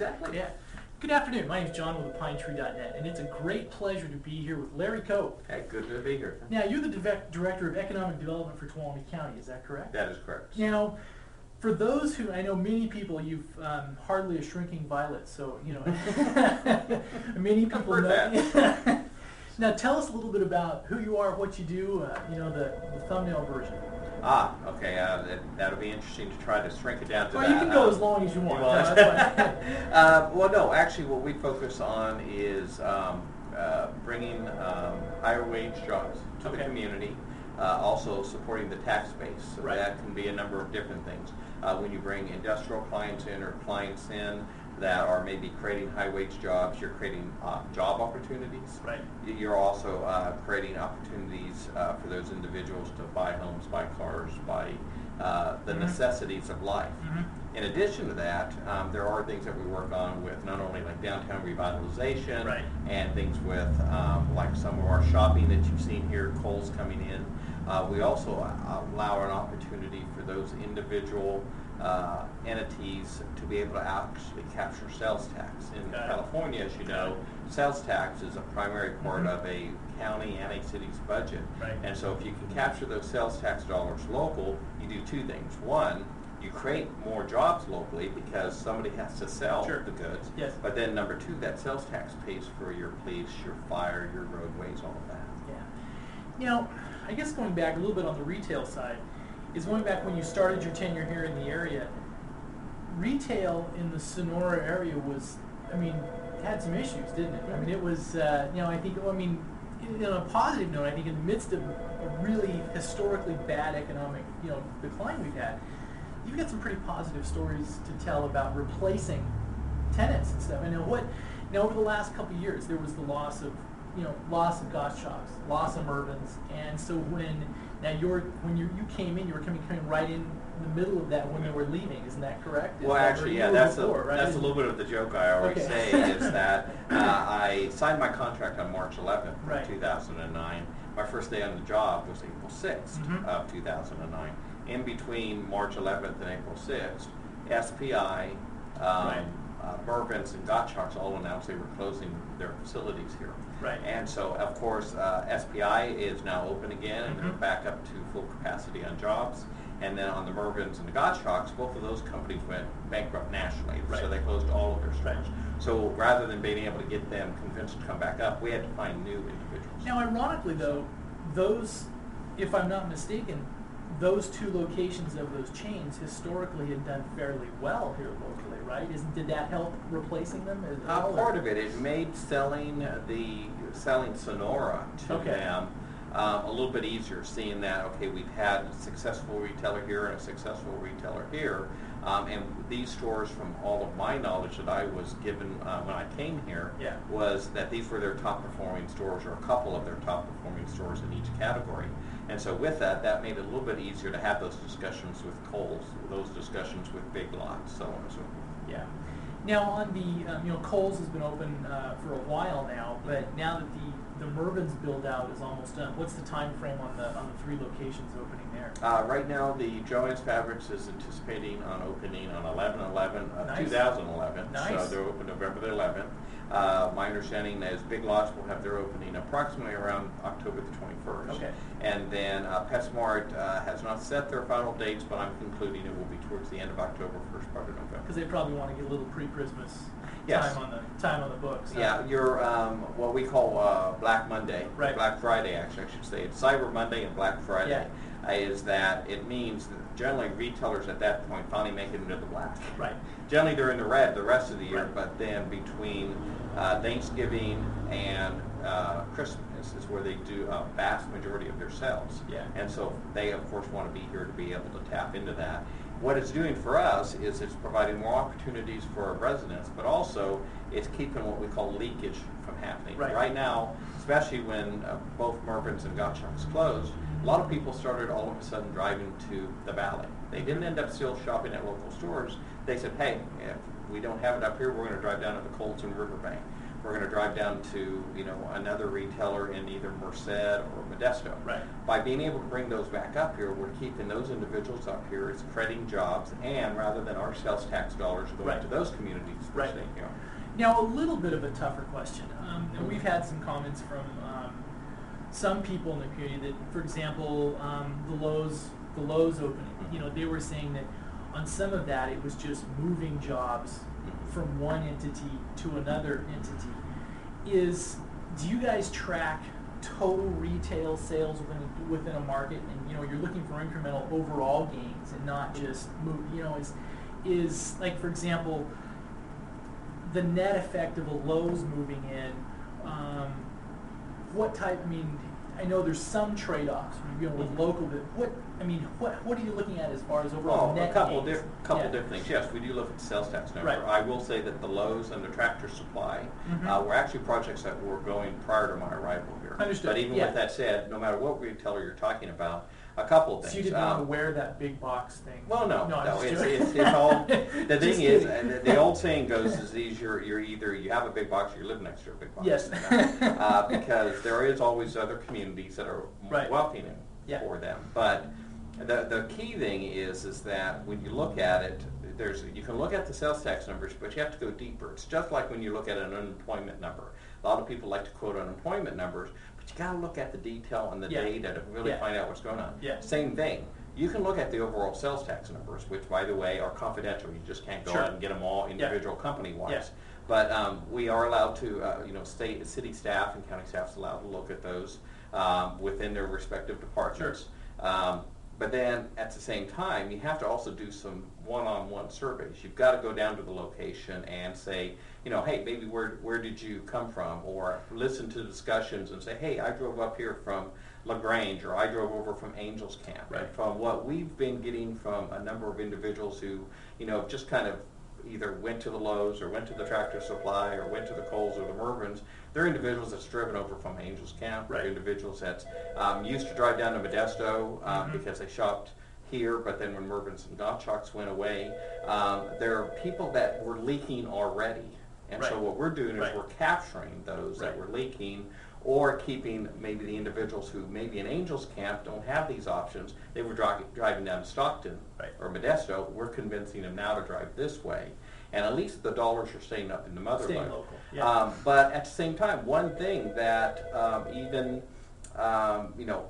Exactly, yeah. Good afternoon. My name is John with thepinetree.net, and it's a great pleasure to be here with Larry Cope. Hey, good to be here. Now, you're the Director of Economic Development for Tuolumne County, is that correct? That is correct. Now, for those who, I know many people, you've hardly a shrinking violet, so, many people I've heard know. that. Now, tell us a little bit about who you are, what you do, the thumbnail version. Okay. That'll be interesting to try to shrink it down to Well, that. you can go as long as you want. Well, No, that's fine. well, no, actually what we focus on is bringing higher wage jobs to the community, also supporting the tax base. So Right. that can be a number of different things. When you bring industrial clients in or clients in that are maybe creating high wage jobs, you're creating job opportunities. Right. You're also creating opportunities for those individuals to buy homes, buy cars, buy the necessities of life. In addition to that, there are things that we work on with not only like downtown revitalization Right. and things with like some of our shopping that you've seen here, Kohl's coming in. We also allow an opportunity for those individual entities to be able to actually capture sales tax. In California, as you know, sales tax is a primary part of a county and a city's budget. Right. And so if you can capture those sales tax dollars local, you do two things. One, you create more jobs locally because somebody has to sell the goods. Yes. But then number two, that sales tax pays for your police, your fire, your roadways, all of that. Yeah. Now, I guess going back a little bit on the retail side, is going back when you started your tenure here in the area, retail in the Sonora area was, had some issues, didn't it? I mean, it was, I think, on a positive note, I think in the midst of a really historically bad economic, decline we've had, you've got some pretty positive stories to tell about replacing tenants and stuff. Now over the last couple of years, there was the loss of Goss shops, loss of Mervyn's, and so when you came in, you were coming right in the middle of that when they were leaving. Isn't that correct? Well, actually, yeah, that's a little bit of the joke I always say is that I signed my contract on March 11th of 2009. My first day on the job was April 6th of 2009. In between March 11th and April 6th, SPI, Mervyn's, and Gottschalk's all announced they were closing their facilities here. Right. And so, of course, SPI is now open again, and they're back up to full capacity on jobs. And then on the Mervyn's and the Gottschalk's, both of those companies went bankrupt nationally, so they closed all of their stores. So rather than being able to get them convinced to come back up, we had to find new individuals. Now, ironically, though, those, if I'm not mistaken, those two locations of those chains historically had done fairly well here locally, right? Did that help replacing them? Part of it made selling Sonora to them a little bit easier, seeing that, we've had a successful retailer here and a successful retailer here. And these stores, from all of my knowledge that I was given when I came here, was that these were their top performing stores, or a couple of their top performing stores in each category. And so with that made it a little bit easier to have those discussions with Kohl's, those discussions with Big Lots, so on and so forth. Yeah. Now on the, Kohl's has been open for a while now, but now that the Mervyn's build out is almost done, what's the time frame on the three locations opening there? Right now, the Joann's Fabrics is anticipating on opening on 11/11 of 2011. Nice. So they're open November the 11th. My understanding is Big Lots will have their opening approximately around October the 21st. Okay. And then PetSmart has not set their final dates, but I'm concluding it will be towards the end of October, first part of November. Because they probably want to get a little pre-Christmas Yes. time on the books. Yeah, your what we call Black Monday, Right. Black Friday, actually, I should say. It's Cyber Monday and Black Friday. Is that it means that generally retailers at that point finally make it into the black. Right. Generally they're in the red the rest of the year, but then between Thanksgiving and Christmas is where they do a vast majority of their sales. Yeah. And so they, of course, want to be here to be able to tap into that. What it's doing for us is it's providing more opportunities for our residents, but also it's keeping what we call leakage from happening. Right now, especially when both Mervyn's and Gottschalk's closed, a lot of people started all of a sudden driving to the valley. They didn't end up still shopping at local stores. They said, hey, if we don't have it up here, we're going to drive down to the Kohl's and Riverbank. we're going to drive down to, another retailer in either Merced or Modesto. Right. By being able to bring those back up here, we're keeping those individuals up here. It's creating jobs, and rather than our sales tax dollars going Right. to those communities, we're Right. staying here. Now, a little bit of a tougher question. And we've had some comments from some people in the community that, for example, the Lowe's opening, they were saying that on some of that it was just moving jobs from one entity to another entity. Do you guys track total retail sales within a market, and you're looking for incremental overall gains and not just move, is like, for example, the net effect of a Lowe's moving in, what type, I know there's some trade-offs, with local, but what are you looking at as far as overall net a couple gains? different things. Yes, we do look at the sales tax number. Right. I will say that the Lowe's and the Tractor Supply were actually projects that were going prior to my arrival here. Understood. But even with that said, no matter what retailer you're talking about, a couple of things. So you didn't want to wear that big box thing? Well, no. I'm just It's all. The thing is, kidding. the old saying goes, you're either you have a big box or you live next to a big box. Yes. Because there is always other communities that are Right. welcoming Yeah. for them. But the key thing is that when you look at it, you can look at the sales tax numbers, but you have to go deeper. It's just like when you look at an unemployment number. A lot of people like to quote unemployment numbers, but you got to look at the detail and the data to really find out what's going on. Yeah. Same thing. You can look at the overall sales tax numbers, which, by the way, are confidential. You just can't go out and get them all individual company-wise. Yeah. But we are allowed to, state, city staff and county staff is allowed to look at those within their respective departments. Sure. But then, at the same time, you have to also do some one-on-one surveys. You've got to go down to the location and say, hey, maybe where did you come from? Or listen to discussions and say, hey, I drove up here from LaGrange, or I drove over from Angels Camp. Right. And from what we've been getting from a number of individuals who, just kind of either went to the Lowe's or went to the Tractor Supply or went to the Kohl's or the Mervyn's, they're individuals that's driven over from Angels Camp. Right. They're individuals that used to drive down to Modesto because they shopped here, but then when Mervyn's and Gottschalk's went away, there are people that were leaking already. And so what we're doing is we're capturing those that were leaking, or keeping maybe the individuals who maybe in Angels Camp don't have these options. They were driving down to Stockton or Modesto. We're convincing them now to drive this way. And at least the dollars are staying up in the motherlode. Staying local. Yeah. But at the same time, one thing that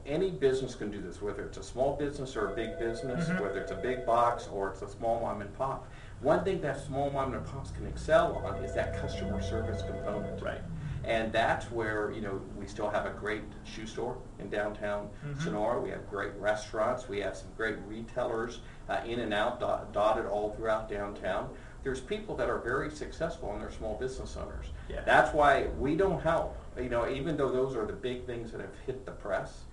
any business can do this, whether it's a small business or a big business, whether it's a big box or it's a small mom and pop. One thing that small mom and pops can excel on is that customer service component. Right. And that's where, we still have a great shoe store in downtown Sonora. We have great restaurants. We have some great retailers in and out, dotted all throughout downtown. There's people that are very successful and they're small business owners. Yeah. That's why we don't help. Even though those are the big things that have hit the press,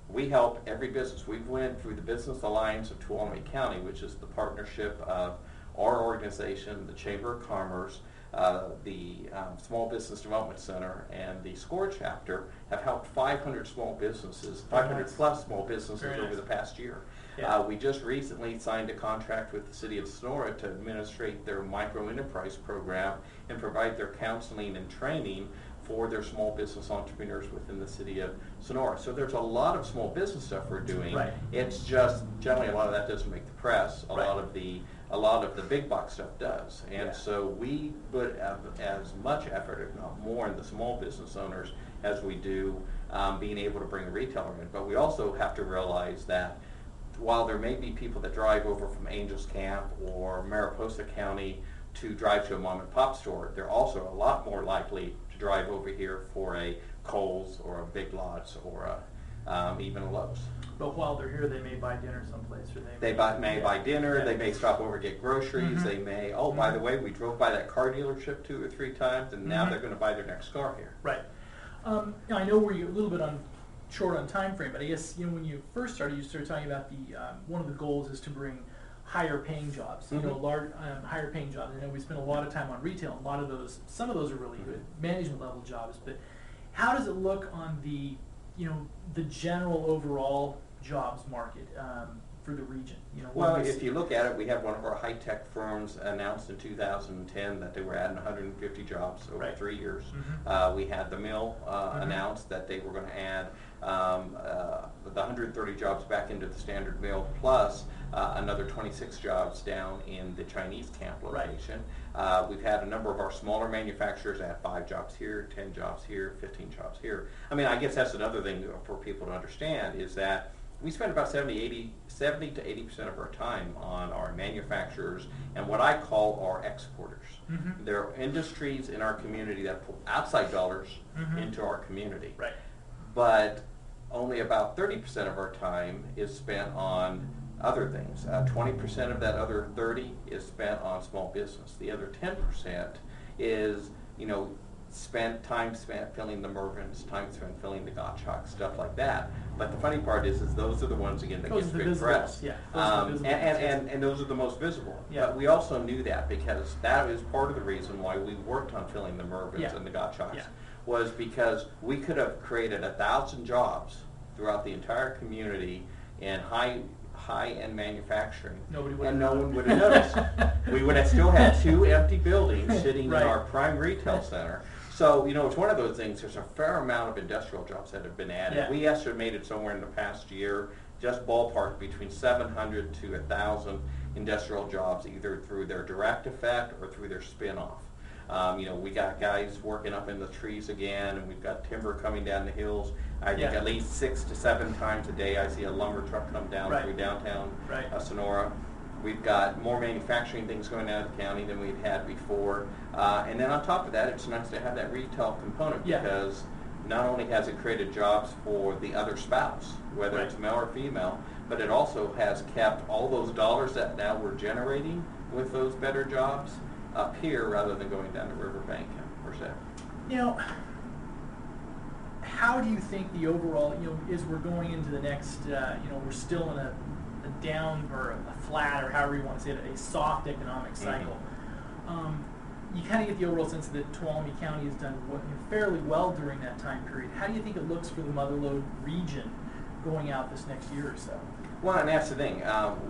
we help every business. We went through the Business Alliance of Tuolumne County, which is the partnership of our organization, the Chamber of Commerce, the Small Business Development Center, and the SCORE chapter have helped 500 small businesses, 500 plus small businesses over the past year. Yeah. We just recently signed a contract with the City of Sonora to administrate their micro enterprise program and provide their counseling and training for their small business entrepreneurs within the City of Sonora. So there's a lot of small business stuff we're doing. Right. It's just generally a lot of that doesn't make the press. A lot of the big box stuff does. And so we put as much effort, if not more, in the small business owners as we do being able to bring a retailer in. But we also have to realize that while there may be people that drive over from Angels Camp or Mariposa County to drive to a mom and pop store, they're also a lot more likely to drive over here for a Kohl's or a Big Lots or even a Lowe's. But while they're here, they may buy dinner someplace, or they may buy dinner. They may stop over and get groceries. They may, by the way, we drove by that car dealership 2 or 3 times, and now they're going to buy their next car here. Right. I know we're a little bit short on time frame, but I guess when you first started, you started talking about the one of the goals is to bring higher paying jobs. Large higher paying jobs. I know we spend a lot of time on retail. Some of those are really good management level jobs. But how does it look on the the general overall jobs market? for the region? You know, Well, if you look at it, we had one of our high-tech firms announced in 2010 that they were adding 150 jobs over Right. 3 years. Mm-hmm. We had the mill announced that they were going to add the 130 jobs back into the standard mill, plus another 26 jobs down in the Chinese camp location. Right. We've had a number of our smaller manufacturers add 5 jobs here, 10 jobs here, 15 jobs here. I mean, I guess that's another thing for people to understand is that we spend about 70 to 80% of our time on our manufacturers and what I call our exporters. Mm-hmm. There are industries in our community that pull outside dollars mm-hmm. into our community. Right. But only about 30% of our time is spent on other things. 20% of that other 30 is spent on small business. The other 10% is, time spent filling the Mervins, time spent filling the Gottschalks, stuff like that. But the funny part is those are the ones, again, that get big press. Yeah, and those are the most visible. Yeah. But we also knew that because that is part of the reason why we worked on filling the Mervins yeah. and the Gottschalks. Yeah. Was because we could have created 1,000 jobs throughout the entire community in high-end manufacturing, no one would have noticed. We would have still had 2 empty buildings sitting right. in our prime retail center. So, it's one of those things, there's a fair amount of industrial jobs that have been added. Yeah. We estimated somewhere in the past year, just ballpark, between 700 to 1,000 industrial jobs, either through their direct effect or through their spin-off. We got guys working up in the trees again, and we've got timber coming down the hills. I think at least 6 to 7 times a day I see a lumber truck come down right. through downtown right. Sonora. We've got more manufacturing things going out of the county than we've had before. And then on top of that, it's nice to have that retail component yeah. because not only has it created jobs for the other spouse, whether right. it's male or female, but it also has kept all those dollars that now we're generating with those better jobs up here rather than going down to Riverbank per se. How do you think the overall, as we're going into the next, we're still in a down or a flat or however you want to say it, a soft economic cycle. Mm-hmm. You kind of get the overall sense that Tuolumne County has done fairly well during that time period. How do you think it looks for the Mother Lode region going out this next year or so? Well, and that's the thing.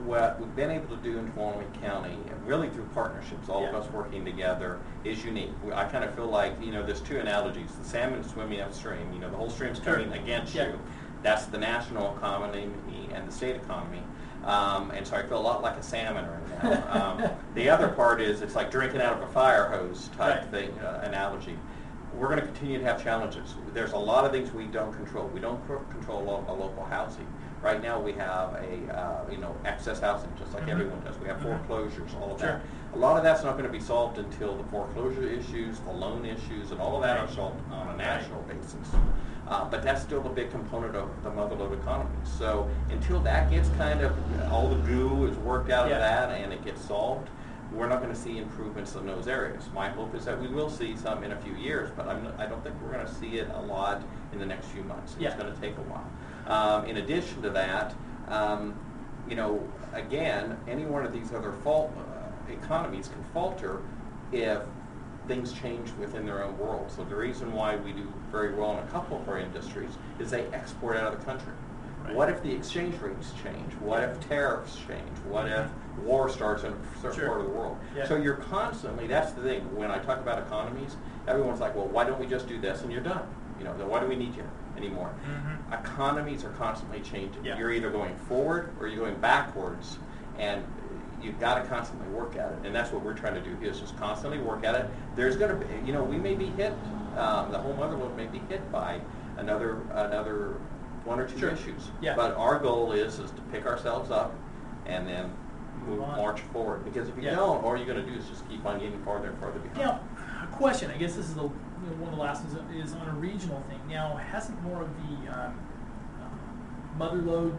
What we've been able to do in Tuolumne County, really through partnerships, all yeah. of us working together, is unique. I kind of feel like, there's 2 analogies. The salmon swimming upstream, the whole stream's coming sure. against yeah. you. That's the national economy and the state economy. And so I feel a lot like a salmon right now. The other part is it's like drinking out of a fire hose type right. thing, analogy. We're going to continue to have challenges. There's a lot of things we don't control. We don't control a local housing. Right now we have excess housing, just like mm-hmm. everyone does. We have foreclosures, all of sure. that. A lot of that's not going to be solved until the foreclosure issues, the loan issues, and all of that right. are solved on a national right. basis. But that's still a big component of the Mother Lode economy. So until that gets all the goo is worked out yeah. of that and it gets solved, we're not going to see improvements in those areas. My hope is that we will see some in a few years, but I don't think we're going to see it a lot in the next few months. Yeah. It's going to take a while. In addition to that, again, any one of these other economies can falter if things change within their own world. So the reason why we do very well in a couple of our industries is they export out of the country. Right. What if the exchange rates change? What if tariffs change? What if war starts in a certain sure. part of the world? Yeah. So you're constantly, that's the thing, when I talk about economies, everyone's like, well, why don't we just do this and you're done? Then why do we need you anymore? Mm-hmm. Economies are constantly changing. Yeah. You're either going forward or you're going backwards, and you've got to constantly work at it, and that's what we're trying to do here, is just constantly work at it. There's going to be, we may be hit, the whole Mother Lode may be hit by another 1 or 2 sure. issues. Yeah. But our goal is to pick ourselves up and then march forward. Because if you yeah. don't, all you're going to do is just keep on getting farther and farther behind. A question, I guess this is one of the last ones, is on a regional thing. Now, hasn't more of the Mother Lode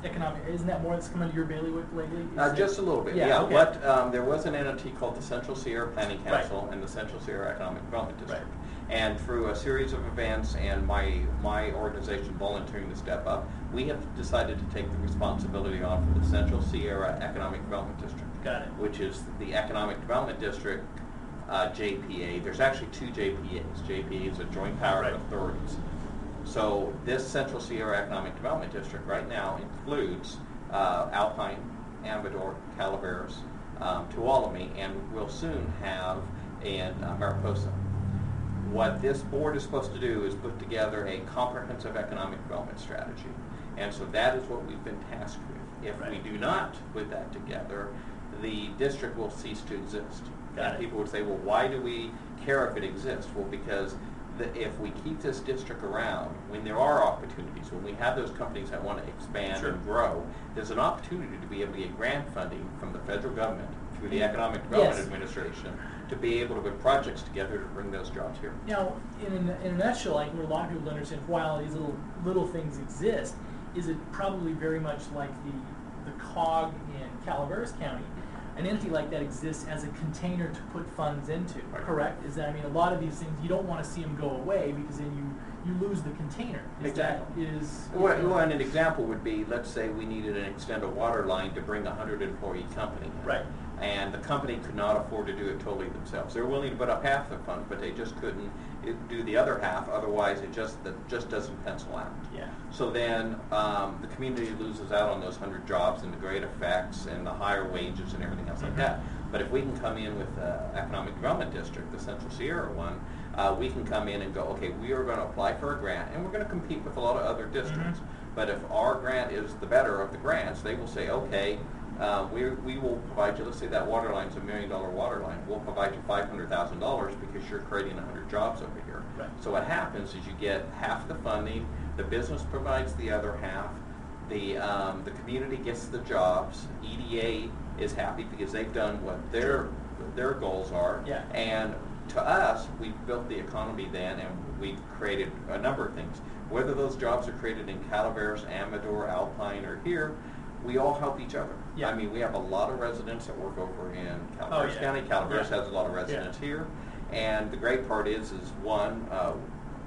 economic, isn't that more that's come under your bailiwick lately? Just a little bit, yeah. Okay. There was an entity called the Central Sierra Planning Council right. and the Central Sierra Economic Development District. Right. And through a series of events and my organization volunteering to step up, we have decided to take the responsibility on for the Central Sierra Economic Development District. Got it. Which is the Economic Development District, JPA. There's actually 2 JPAs. JPA is a joint power right. of authorities. So this Central Sierra Economic Development District right now includes Alpine, Amador, Calaveras, Tuolumne, and we'll soon have in Mariposa. What this board is supposed to do is put together a comprehensive economic development strategy. And so that is what we've been tasked with. If we do not put that together, the district will cease to exist. And people would say, well, why do we care if it exists? Well, because if we keep this district around, when there are opportunities, when we have those companies that want to expand and grow, there's an opportunity to be able to get grant funding from the federal government through the Economic Development Administration to be able to put projects together to bring those jobs here. Now, in a nutshell, like where a lot of people don't understand, while these little things exist, is it probably very much like the COG in Calaveras County? An entity like that exists as a container to put funds into, correct? Is that, I mean, a lot of these things, you don't want to see them go away because then you lose the container. Well, and an example would be, let's say we needed an extended water line to bring a 100-employee company in. Right. And the company could not afford to do it totally themselves. They were willing to put up half the funds, but they just couldn't do the other half. Otherwise, it just doesn't pencil out. Yeah. So then the community loses out on those 100 jobs and the great effects and the higher wages and everything else like that. But if we can come in with the Economic Development District, the Central Sierra one, we can come in and go, okay, we are going to apply for a grant, and we're going to compete with a lot of other districts. But if our grant is the better of the grants, they will say, okay, we will provide you, let's say that water line's $1 million water line, we'll provide you $500,000 because you're creating 100 jobs over here. Right. So what happens is you get half the funding, the business provides the other half, the community gets the jobs, EDA is happy because they've done what their goals are, and to us, we've built the economy then, and we've created a number of things. Whether those jobs are created in Calaveras, Amador, Alpine, or here, we all help each other. I mean, we have a lot of residents that work over in Calaveras County. Calaveras has a lot of residents here. And the great part is one,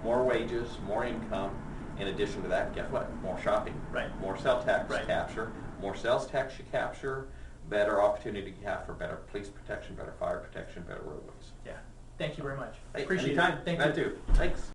more wages, more income. In addition to that, guess what? More shopping. More sales tax capture. More sales tax you capture. Better opportunity you have for better police protection, better fire protection, better roadways. Yeah. Thank you very much. Hey, Appreciate anytime. it. Thank you. Thanks.